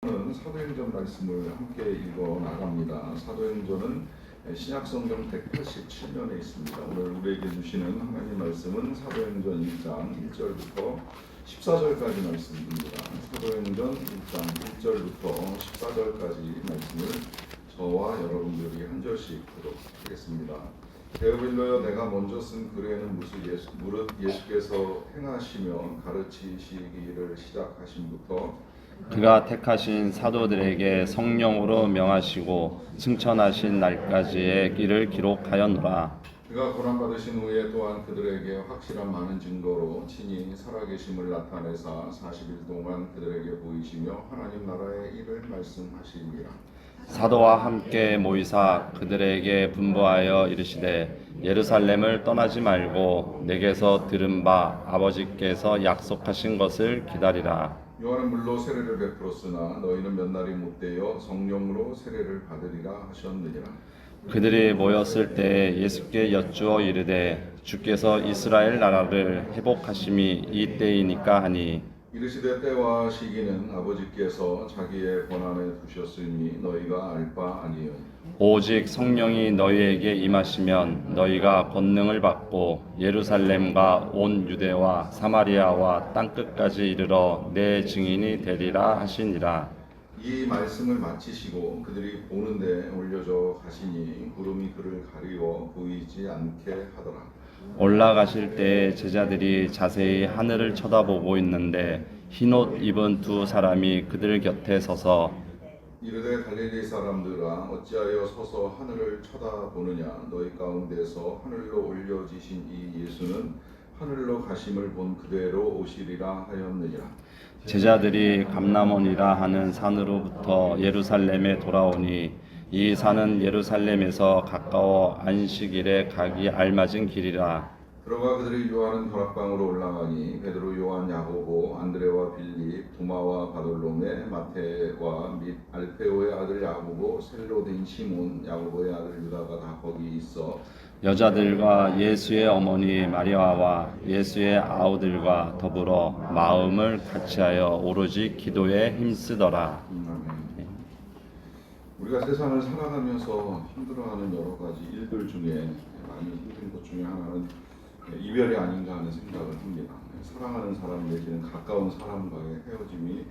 사도행전 말씀을 함께 읽어 나갑니다. 사도행전은 신약성경 187면에 있습니다. 오늘 우리에게 주시는 하나님 말씀은 사도행전 1장 1절부터 14절까지 말씀입니다. 사도행전 1장 1절부터 14절까지 말씀을 저와 여러분들이 한 절씩 보도록하겠습니다. 데오빌로여, 내가 먼저 쓴 글에는 무릇 예수께서 행하시며 가르치시기를 시작하심부터 그가 택하신 사도들에게 성령으로 명하시고 승천하신 날까지의 길을 기록하였노라. 그가 고난받으신 후에 또한 그들에게 확실한 많은 증거로 친히 살아계심을 나타내사 40일 동안 그들에게 보이시며 하나님 나라의 일을 말씀하시니라. 사도와 함께 모이사 그들에게 분부하여 이르시되 예루살렘을 떠나지 말고 내게서 들은 바 아버지께서 약속하신 것을 기다리라. 요한은 물로 세례를 베풀었으나 너희는 몇 날이 못되어 성령으로 세례를 받으리라 하셨느니라. 그들이 모였을 때 예수께 여쭈어 이르되 주께서 이스라엘 나라를 회복하심이 이 때이니까 하니 이르시되 때와 시기는 아버지께서 자기의 권한에 두셨으니 너희가 알 바 아니요. 오직 성령이 너희에게 임하시면 너희가 권능을 받고 예루살렘과 온 유대와 사마리아와 땅끝까지 이르러 내 증인이 되리라 하시니라. 이 말씀을 마치시고 그들이 보는 데 올려져 가시니 구름이 그를 가리워 보이지 않게 하더라. 올라가실 때 제자들이 자세히 하늘을 쳐다보고 있는데 흰옷 입은 두 사람이 그들 곁에 서서 이르되 갈릴리 사람들아, 어찌하여 서서 하늘을 쳐다보느냐. 너희 가운데서 하늘로 올려지신 이 예수는 하늘로 가심을 본 그대로 오시리라 하였느니라. 제자들이 감람원이라 하는 산으로부터 예루살렘에 돌아오니 이 산은 예루살렘에서 가까워 안식일에 가기 알맞은 길이라. 들어가 그들이 요한은 다락방으로 올라가니 베드로, 요한, 야고보, 안드레와 빌립, 도마와 바돌로메, 마테와 및 알페오의 아들 야고보, 셀로딘 시몬, 야고보의 아들 유다가 다 거기 있어 여자들과 예수의 어머니 마리아와 예수의 아우들과 더불어 마음을 같이하여 오로지 기도에 힘쓰더라. 우리가 세상을 살아가면서 힘들어하는 여러 가지 일들 중에 많이 힘든 것 중에 하나는 이별이 아닌가 하는 생각을 합니다. 사랑하는 사람 내지는 가까운 사람과의 헤어짐이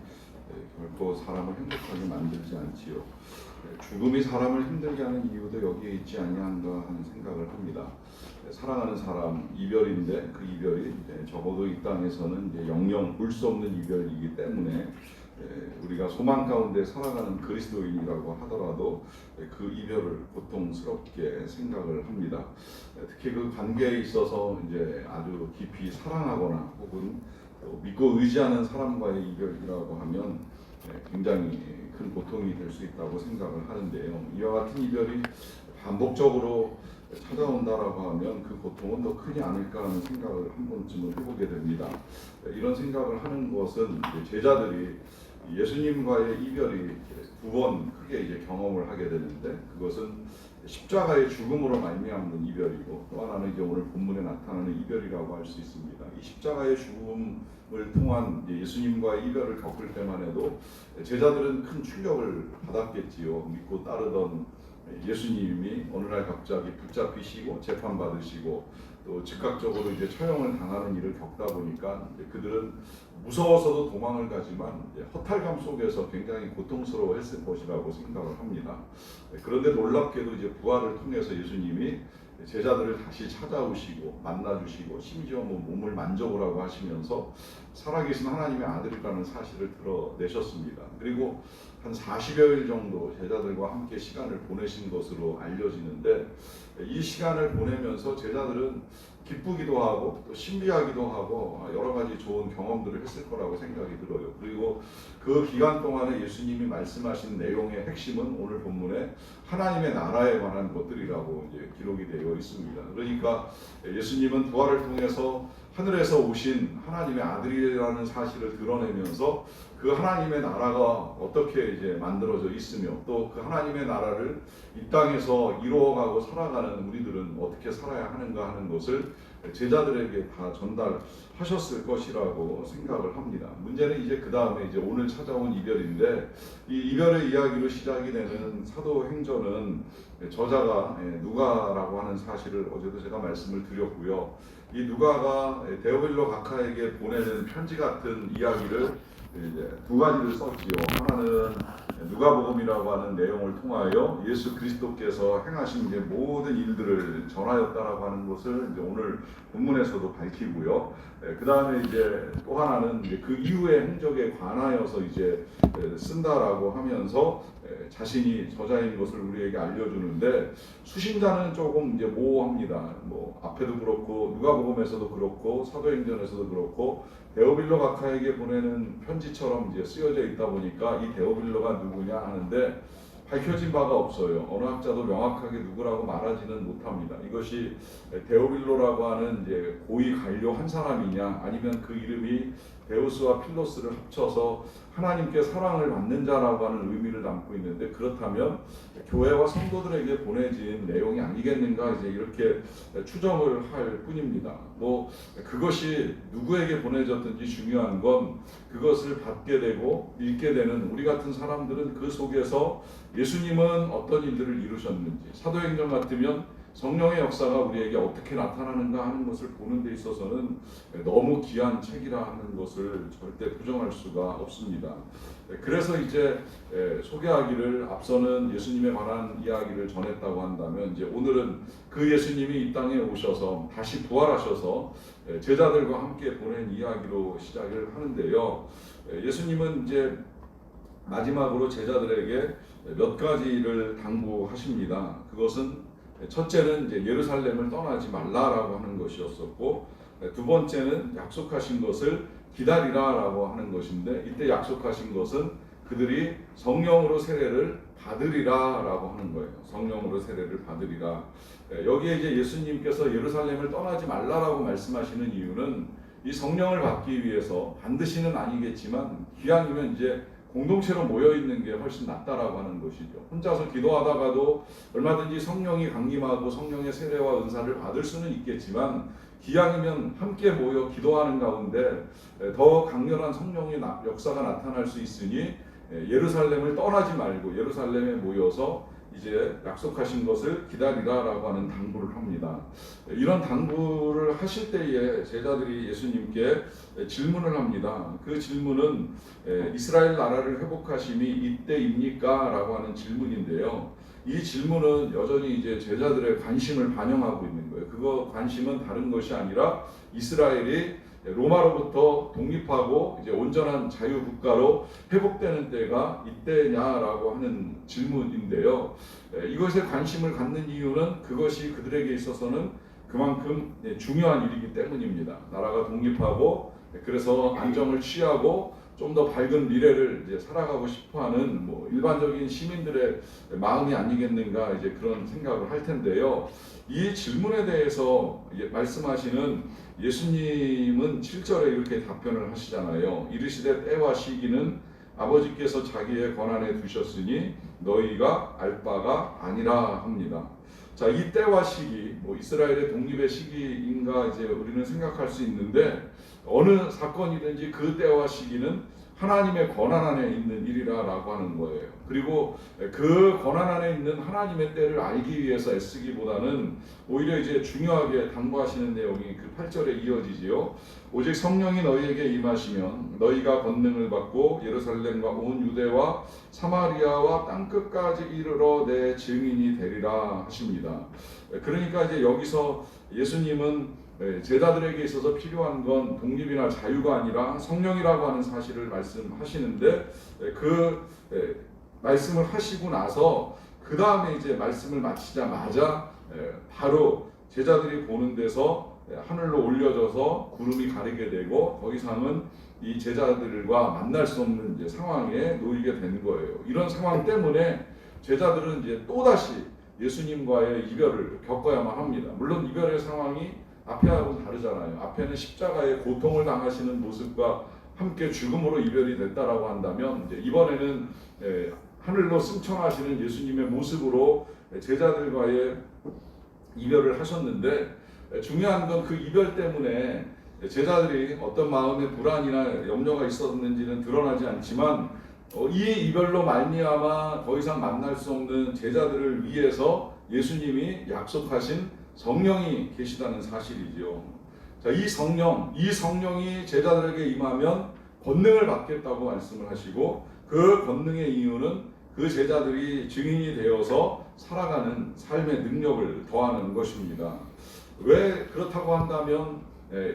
결코 사람을 행복하게 만들지 않지요. 죽음이 사람을 힘들게 하는 이유도 여기에 있지 아니한가 하는 생각을 합니다. 사랑하는 사람 이별인데 그 이별이 적어도 이 땅에서는 이제 영영 볼 수 없는 이별이기 때문에 우리가 소망 가운데 살아가는 그리스도인이라고 하더라도 그 이별을 고통스럽게 생각을 합니다. 특히 그 관계에 있어서 이제 아주 깊이 사랑하거나 혹은 믿고 의지하는 사람과의 이별이라고 하면 굉장히 큰 고통이 될 수 있다고 생각을 하는데요. 이와 같은 이별이 반복적으로 찾아온다라고 하면 그 고통은 더 크지 않을까 하는 생각을 한 번쯤은 해보게 됩니다. 이런 생각을 하는 것은 제자들이 예수님과의 이별이 두 번 크게 이제 경험을 하게 되는데 그것은 십자가의 죽음으로 말미암는 이별이고 또 하나는 이제 오늘 본문에 나타나는 이별이라고 할 수 있습니다. 이 십자가의 죽음을 통한 예수님과의 이별을 겪을 때만 해도 제자들은 큰 충격을 받았겠지요. 믿고 따르던 예수님이 어느 날 갑자기 붙잡히시고 재판받으시고 또 즉각적으로 이제 처형을 당하는 일을 겪다 보니까 그들은 무서워서도 도망을 가지만 허탈감 속에서 굉장히 고통스러워했을 것이라고 생각을 합니다. 그런데 놀랍게도 이제 부활을 통해서 예수님이 제자들을 다시 찾아오시고 만나주시고 심지어 몸을 만져보라고 하시면서 살아계신 하나님의 아들이라는 사실을 드러내셨습니다. 그리고 한 40여일 정도 제자들과 함께 시간을 보내신 것으로 알려지는데 이 시간을 보내면서 제자들은 기쁘기도 하고 또 신비하기도 하고 여러 가지 좋은 경험들을 했을 거라고 생각이 들어요. 그리고 그 기간 동안에 예수님이 말씀하신 내용의 핵심은 오늘 본문에 하나님의 나라에 관한 것들이라고 이제 기록이 되어 있습니다. 그러니까 예수님은 부활을 통해서 하늘에서 오신 하나님의 아들이라는 사실을 드러내면서 그 하나님의 나라가 어떻게 이제 만들어져 있으며 또 그 하나님의 나라를 이 땅에서 이루어가고 살아가는 우리들은 어떻게 살아야 하는가 하는 것을 제자들에게 다 전달하셨을 것이라고 생각을 합니다. 문제는 이제 그 다음에 이제 오늘 찾아온 이별인데, 이 이별의 이야기로 시작이 되는 사도행전은 저자가 누가라고 하는 사실을 어제도 제가 말씀을 드렸고요. 이 누가가 데오빌로 각하에게 보내는 편지 같은 이야기를 이제 두 가지를 썼지요. 하나는 누가복음이라고 하는 내용을 통하여 예수 그리스도께서 행하신 이제 모든 일들을 전하였다라고 하는 것을 이제 오늘 본문에서도 밝히고요. 그 다음에 이제 또 하나는 이제 그 이후의 행적에 관하여서 이제 쓴다라고 하면서 자신이 저자인 것을 우리에게 알려주는데, 수신자는 조금 이제 모호합니다. 뭐 앞에도 그렇고 누가복음에서도 그렇고 사도행전에서도 그렇고 데오빌로 각하에게 보내는 편지처럼 이제 쓰여져 있다 보니까 이 데오빌로가 누구냐 하는데 밝혀진 바가 없어요. 어느 학자도 명확하게 누구라고 말하지는 못합니다. 이것이 데오빌로라고 하는 이제 고위 관료 한 사람이냐, 아니면 그 이름이 데우스와 필로스를 합쳐서 하나님께 사랑을 받는 자라고 하는 의미를 담고 있는데, 그렇다면 교회와 성도들에게 보내진 내용이 아니겠는가, 이제 이렇게 추정을 할 뿐입니다. 뭐 그것이 누구에게 보내졌든지 중요한 건 그것을 받게 되고 읽게 되는 우리 같은 사람들은 그 속에서 예수님은 어떤 일들을 이루셨는지, 사도행전 같으면 성령의 역사가 우리에게 어떻게 나타나는가 하는 것을 보는 데 있어서는 너무 귀한 책이라 하는 것을 절대 부정할 수가 없습니다. 그래서 이제 소개하기를, 앞서는 예수님에 관한 이야기를 전했다고 한다면, 이제 오늘은 그 예수님이 이 땅에 오셔서 다시 부활하셔서 제자들과 함께 보낸 이야기로 시작을 하는데요. 예수님은 이제 마지막으로 제자들에게 몇 가지를 당부하십니다. 그것은 첫째는 이제 예루살렘을 떠나지 말라라고 하는 것이었었고, 두 번째는 약속하신 것을 기다리라라고 하는 것인데, 이때 약속하신 것은 그들이 성령으로 세례를 받으리라라고 하는 거예요. 성령으로 세례를 받으리라. 여기에 이제 예수님께서 예루살렘을 떠나지 말라라고 말씀하시는 이유는 이 성령을 받기 위해서 반드시는 아니겠지만 기왕이면 이제 공동체로 모여 있는 게 훨씬 낫다라고 하는 것이죠. 혼자서 기도하다가도 얼마든지 성령이 강림하고 성령의 세례와 은사를 받을 수는 있겠지만, 기왕이면 함께 모여 기도하는 가운데 더 강렬한 성령의 역사가 나타날 수 있으니 예루살렘을 떠나지 말고 예루살렘에 모여서 이제 약속하신 것을 기다리라라고 하는 당부를 합니다. 이런 당부를 하실 때에 제자들이 예수님께 질문을 합니다. 그 질문은 이스라엘 나라를 회복하심이 이때입니까? 라고 하는 질문인데요. 이 질문은 여전히 이제 제자들의 관심을 반영하고 있는 거예요. 그거 관심은 다른 것이 아니라 이스라엘이 로마로부터 독립하고 이제 온전한 자유국가로 회복되는 때가 이때냐라고 하는 질문인데요. 이것에 관심을 갖는 이유는 그것이 그들에게 있어서는 그만큼 중요한 일이기 때문입니다. 나라가 독립하고 그래서 안정을 취하고 좀 더 밝은 미래를 이제 살아가고 싶어하는 뭐 일반적인 시민들의 마음이 아니겠는가, 이제 그런 생각을 할 텐데요. 이 질문에 대해서 말씀하시는 예수님은 7절에 이렇게 답변을 하시잖아요. 이르시되 때와 시기는 아버지께서 자기의 권한에 두셨으니 너희가 알 바가 아니라 합니다. 자, 이 때와 시기, 뭐 이스라엘의 독립의 시기인가 이제 우리는 생각할 수 있는데, 어느 사건이든지 그 때와 시기는 하나님의 권한 안에 있는 일이라고 하는 거예요. 그리고 그 권한 안에 있는 하나님의 때를 알기 위해서 애쓰기보다는 오히려 이제 중요하게 당부하시는 내용이 그 8절에 이어지지요. 오직 성령이 너희에게 임하시면 너희가 권능을 받고 예루살렘과 온 유대와 사마리아와 땅끝까지 이르러 내 증인이 되리라 하십니다. 그러니까 이제 여기서 예수님은 제자들에게 있어서 필요한 건 독립이나 자유가 아니라 성령이라고 하는 사실을 말씀하시는데, 그 말씀을 하시고 나서 그 다음에 이제 말씀을 마치자마자 바로 제자들이 보는 데서 하늘로 올려져서 구름이 가리게 되고 더 이상은 이 제자들과 만날 수 없는 이제 상황에 놓이게 되는 거예요. 이런 상황 때문에 제자들은 이제 또다시 예수님과의 이별을 겪어야만 합니다. 물론 이별의 상황이 앞에하고는 다르잖아요. 앞에는 십자가의 고통을 당하시는 모습과 함께 죽음으로 이별이 됐다라고 한다면, 이제 이번에는 하늘로 승천하시는 예수님의 모습으로 제자들과의 이별을 하셨는데, 중요한 건 그 이별 때문에 제자들이 어떤 마음의 불안이나 염려가 있었는지는 드러나지 않지만 이 이별로 말미암아 더 이상 만날 수 없는 제자들을 위해서 예수님이 약속하신 성령이 계시다는 사실이죠. 자, 이 성령이 제자들에게 임하면 권능을 받겠다고 말씀을 하시고, 그 권능의 이유는 그 제자들이 증인이 되어서 살아가는 삶의 능력을 더하는 것입니다. 왜 그렇다고 한다면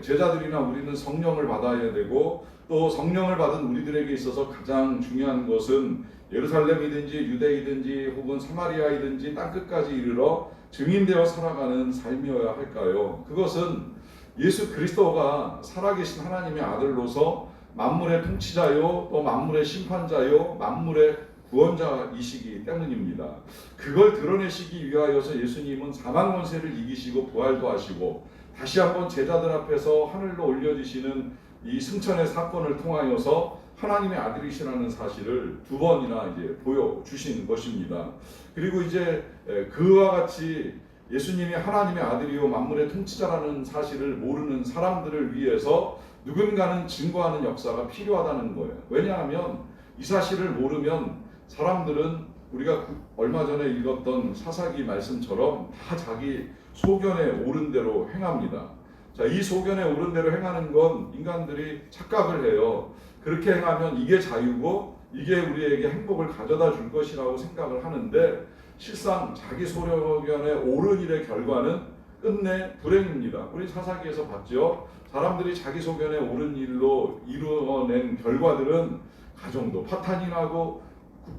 제자들이나 우리는 성령을 받아야 되고, 또 성령을 받은 우리들에게 있어서 가장 중요한 것은 예루살렘이든지 유대이든지 혹은 사마리아이든지 땅끝까지 이르러 증인되어 살아가는 삶이어야 할까요? 그것은 예수 그리스도가 살아계신 하나님의 아들로서 만물의 통치자요, 또 만물의 심판자요, 만물의 구원자이시기 때문입니다. 그걸 드러내시기 위하여서 예수님은 사망 권세를 이기시고 부활도 하시고 다시 한번 제자들 앞에서 하늘로 올려지시는 이 승천의 사건을 통하여서 하나님의 아들이시라는 사실을 두 번이나 이제 보여주신 것입니다. 그리고 이제 그와 같이 예수님이 하나님의 아들이요 만물의 통치자라는 사실을 모르는 사람들을 위해서 누군가는 증거하는 역사가 필요하다는 거예요. 왜냐하면 이 사실을 모르면 사람들은 우리가 얼마 전에 읽었던 사사기 말씀처럼 다 자기 소견에 옳은 대로 행합니다. 자, 이 소견에 옳은 대로 행하는 건 인간들이 착각을 해요. 그렇게 행하면 이게 자유고 이게 우리에게 행복을 가져다 줄 것이라고 생각을 하는데, 실상 자기 소견에 옳은 일의 결과는 끝내 불행입니다. 우리 사사기에서 봤죠. 사람들이 자기 소견에 옳은 일로 이루어낸 결과들은 가정도 파탄이 나고,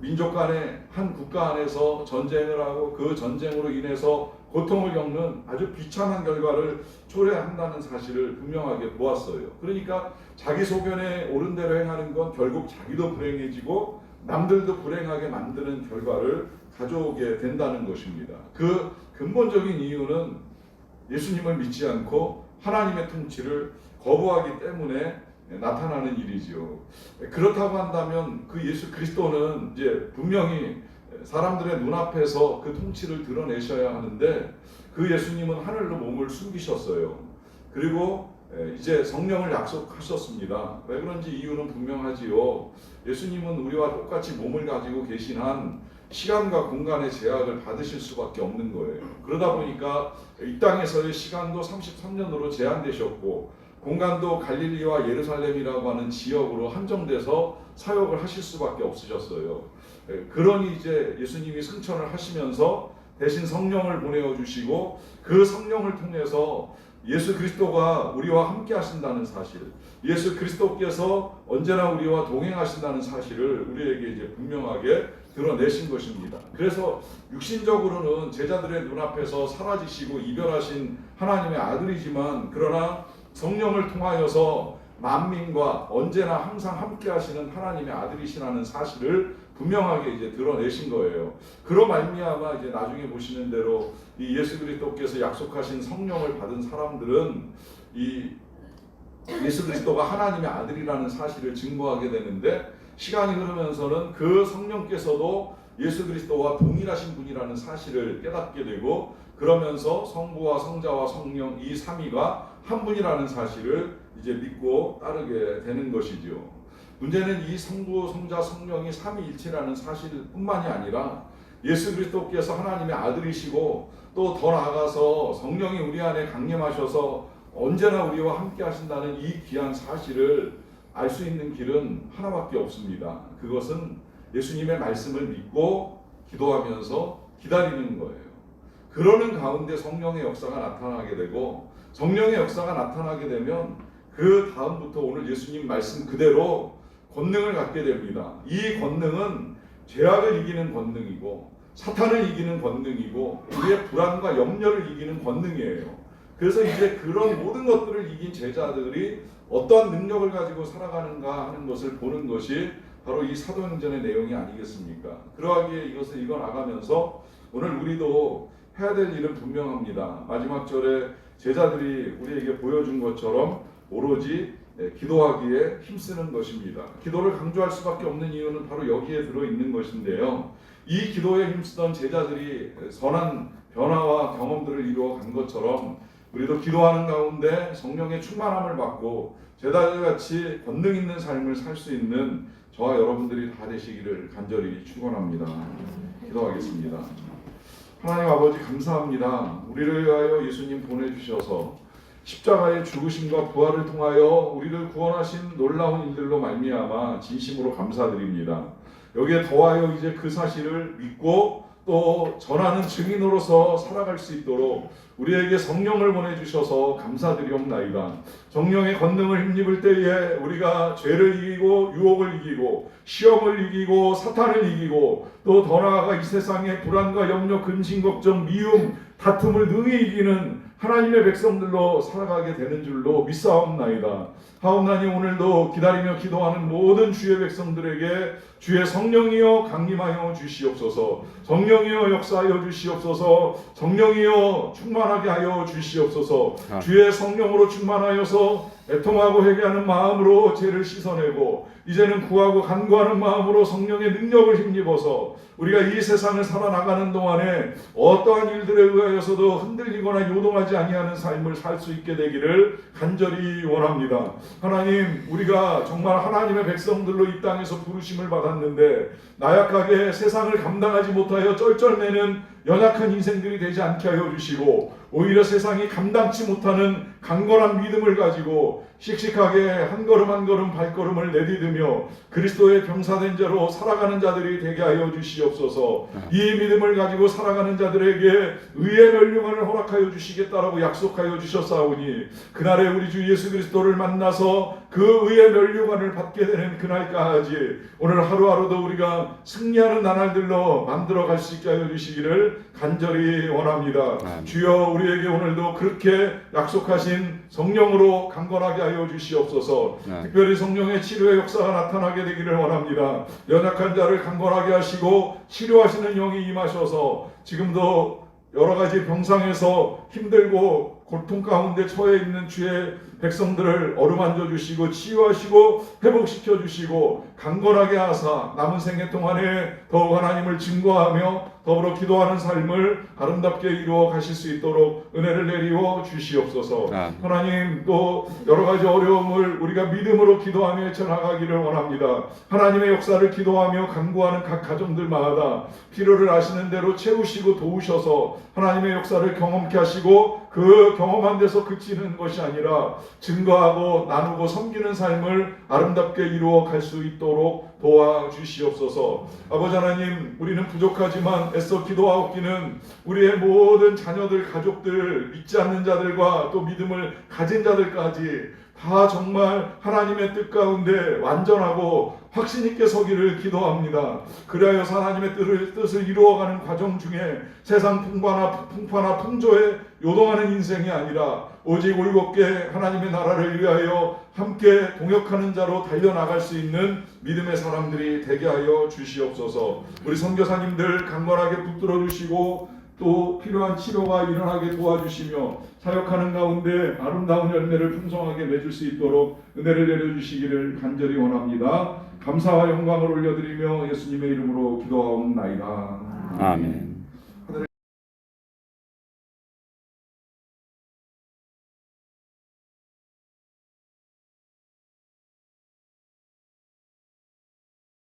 민족 간에 한 국가 안에서 전쟁을 하고 그 전쟁으로 인해서 고통을 겪는 아주 비참한 결과를 초래한다는 사실을 분명하게 보았어요. 그러니까 자기 소견에 옳은 대로 행하는 건 결국 자기도 불행해지고 남들도 불행하게 만드는 결과를 가져오게 된다는 것입니다. 그 근본적인 이유는 예수님을 믿지 않고 하나님의 통치를 거부하기 때문에 나타나는 일이지요. 그렇다고 한다면 그 예수 그리스도는 이제 분명히 사람들의 눈앞에서 그 통치를 드러내셔야 하는데, 그 예수님은 하늘로 몸을 숨기셨어요. 그리고 이제 성령을 약속하셨습니다. 왜 그런지 이유는 분명하지요. 예수님은 우리와 똑같이 몸을 가지고 계신 한 시간과 공간의 제약을 받으실 수밖에 없는 거예요. 그러다 보니까 이 땅에서의 시간도 33년으로 제한되셨고, 공간도 갈릴리와 예루살렘이라고 하는 지역으로 한정돼서 사역을 하실 수밖에 없으셨어요. 그러니 이제 예수님이 승천을 하시면서 대신 성령을 보내어 주시고, 그 성령을 통해서 예수 그리스도가 우리와 함께 하신다는 사실, 예수 그리스도께서 언제나 우리와 동행하신다는 사실을 우리에게 이제 분명하게 드러내신 것입니다. 그래서 육신적으로는 제자들의 눈앞에서 사라지시고 이별하신 하나님의 아들이지만, 그러나 성령을 통하여서 만민과 언제나 항상 함께 하시는 하나님의 아들이시라는 사실을 분명하게 이제 드러내신 거예요. 그로 말미암아 이제 나중에 보시는 대로 이 예수 그리스도께서 약속하신 성령을 받은 사람들은 이 예수 그리스도가 하나님의 아들이라는 사실을 증거하게 되는데, 시간이 흐르면서는 그 성령께서도 예수 그리스도와 동일하신 분이라는 사실을 깨닫게 되고, 그러면서 성부와 성자와 성령 이 삼위가 한 분이라는 사실을 이제 믿고 따르게 되는 것이죠. 문제는 이 성부, 성자, 성령이 삼위일체라는 사실뿐만이 아니라 예수 그리스도께서 하나님의 아들이시고, 또 더 나아가서 성령이 우리 안에 강림하셔서 언제나 우리와 함께 하신다는 이 귀한 사실을 알 수 있는 길은 하나밖에 없습니다. 그것은 예수님의 말씀을 믿고 기도하면서 기다리는 거예요. 그러는 가운데 성령의 역사가 나타나게 되고, 성령의 역사가 나타나게 되면 그 다음부터 오늘 예수님 말씀 그대로 권능을 갖게 됩니다. 이 권능은 죄악을 이기는 권능이고 사탄을 이기는 권능이고 우리의 불안과 염려를 이기는 권능이에요. 그래서 이제 그런 모든 것들을 이긴 제자들이 어떠한 능력을 가지고 살아가는가 하는 것을 보는 것이 바로 이 사도행전의 내용이 아니겠습니까? 그러하기에 이것을 읽어나가면서 오늘 우리도 해야 될 일은 분명합니다. 마지막 절에 제자들이 우리에게 보여준 것처럼 오로지 기도하기에 힘쓰는 것입니다. 기도를 강조할 수밖에 없는 이유는 바로 여기에 들어있는 것인데요. 이 기도에 힘쓰던 제자들이 선한 변화와 경험들을 이루어 간 것처럼 우리도 기도하는 가운데 성령의 충만함을 받고 제자들같이 권능 있는 삶을 살 수 있는 저와 여러분들이 다 되시기를 간절히 축원합니다. 기도하겠습니다. 하나님 아버지 감사합니다. 우리를 위하여 예수님 보내주셔서 십자가의 죽으심과 부활을 통하여 우리를 구원하신 놀라운 일들로 말미암아 진심으로 감사드립니다. 여기에 더하여 이제 그 사실을 믿고 또 전하는 증인으로서 살아갈 수 있도록 우리에게 성령을 보내주셔서 감사드리옵나이다. 성령의 권능을 힘입을 때에 우리가 죄를 이기고 유혹을 이기고 시험을 이기고 사탄을 이기고 또 더 나아가 이 세상의 불안과 염려, 근심, 걱정, 미움, 다툼을 능히 이기는 하나님의 백성들로 살아가게 되는 줄로 믿사옵나이다. 하옵나니 오늘도 기다리며 기도하는 모든 주의 백성들에게 주의 성령이여 강림하여 주시옵소서. 성령이여 역사하여 주시옵소서. 성령이여 충만하게 하여 주시옵소서. 주의 성령으로 충만하여서 애통하고 회개하는 마음으로 죄를 씻어내고 이제는 구하고 간구하는 마음으로 성령의 능력을 힘입어서 우리가 이 세상을 살아나가는 동안에 어떠한 일들에 의하여서도 흔들리거나 요동하지 아니하는 삶을 살 수 있게 되기를 간절히 원합니다. 하나님, 우리가 정말 하나님의 백성들로 이 땅에서 부르심을 받았는데 나약하게 세상을 감당하지 못하여 쩔쩔매는 연약한 인생들이 되지 않게 하여 주시고 오히려 세상이 감당치 못하는 강건한 믿음을 가지고 씩씩하게 한 걸음 한 걸음 발걸음을 내디디며 그리스도의 병사된 자로 살아가는 자들이 되게 하여 주시옵소서. 이 믿음을 가지고 살아가는 자들에게 의의 멸류관을 허락하여 주시겠다라고 약속하여 주셨사오니 그날에 우리 주 예수 그리스도를 만나서 그 의의 멸류관을 받게 되는 그날까지 오늘 하루하루도 우리가 승리하는 나날들로 만들어갈 수 있게 하여 주시기를 간절히 원합니다. 주여 우리에게 오늘도 그렇게 약속하신 성령으로 강건하게 하여 주시옵소서. 특별히 성령의 치료의 역사가 나타나게 되기를 원합니다. 연약한 자를 강건하게 하시고 치료하시는 영이 임하셔서 지금도 여러 가지 병상에서 힘들고 고통 가운데 처해 있는 주의 백성들을 어루만져 주시고 치유하시고 회복시켜 주시고 강건하게 하사 남은 생애 동안에 더욱 하나님을 증거하며 더불어 기도하는 삶을 아름답게 이루어 가실 수 있도록 은혜를 내리워 주시옵소서. 하나님, 또 여러 가지 어려움을 우리가 믿음으로 기도하며 헤쳐나가기를 원합니다. 하나님의 역사를 기도하며 간구하는 각 가정들마다 필요를 아시는 대로 채우시고 도우셔서 하나님의 역사를 경험케 하시고 그 경험한 데서 그치는 것이 아니라 증거하고 나누고 섬기는 삶을 아름답게 이루어 갈 수 있도록 도와주시옵소서. 아버지 하나님, 우리는 부족하지만 애써 기도하옵기는 우리의 모든 자녀들, 가족들, 믿지 않는 자들과 또 믿음을 가진 자들까지 다 정말 하나님의 뜻 가운데 완전하고 확신 있게 서기를 기도합니다. 그리하여 하나님의 뜻을 이루어가는 과정 중에 세상 풍파나 풍조에 요동하는 인생이 아니라 오직 올곧게 하나님의 나라를 위하여 함께 동역하는 자로 달려나갈 수 있는 믿음의 사람들이 되게 하여 주시옵소서. 우리 선교사님들 강건하게 붙들어 주시고 또 필요한 치료가 일어나게 도와주시며 사역하는 가운데 아름다운 열매를 풍성하게 맺을 수 있도록 은혜를 내려주시기를 간절히 원합니다. 감사와 영광을 올려드리며 예수님의 이름으로 기도하옵나이다. 아멘.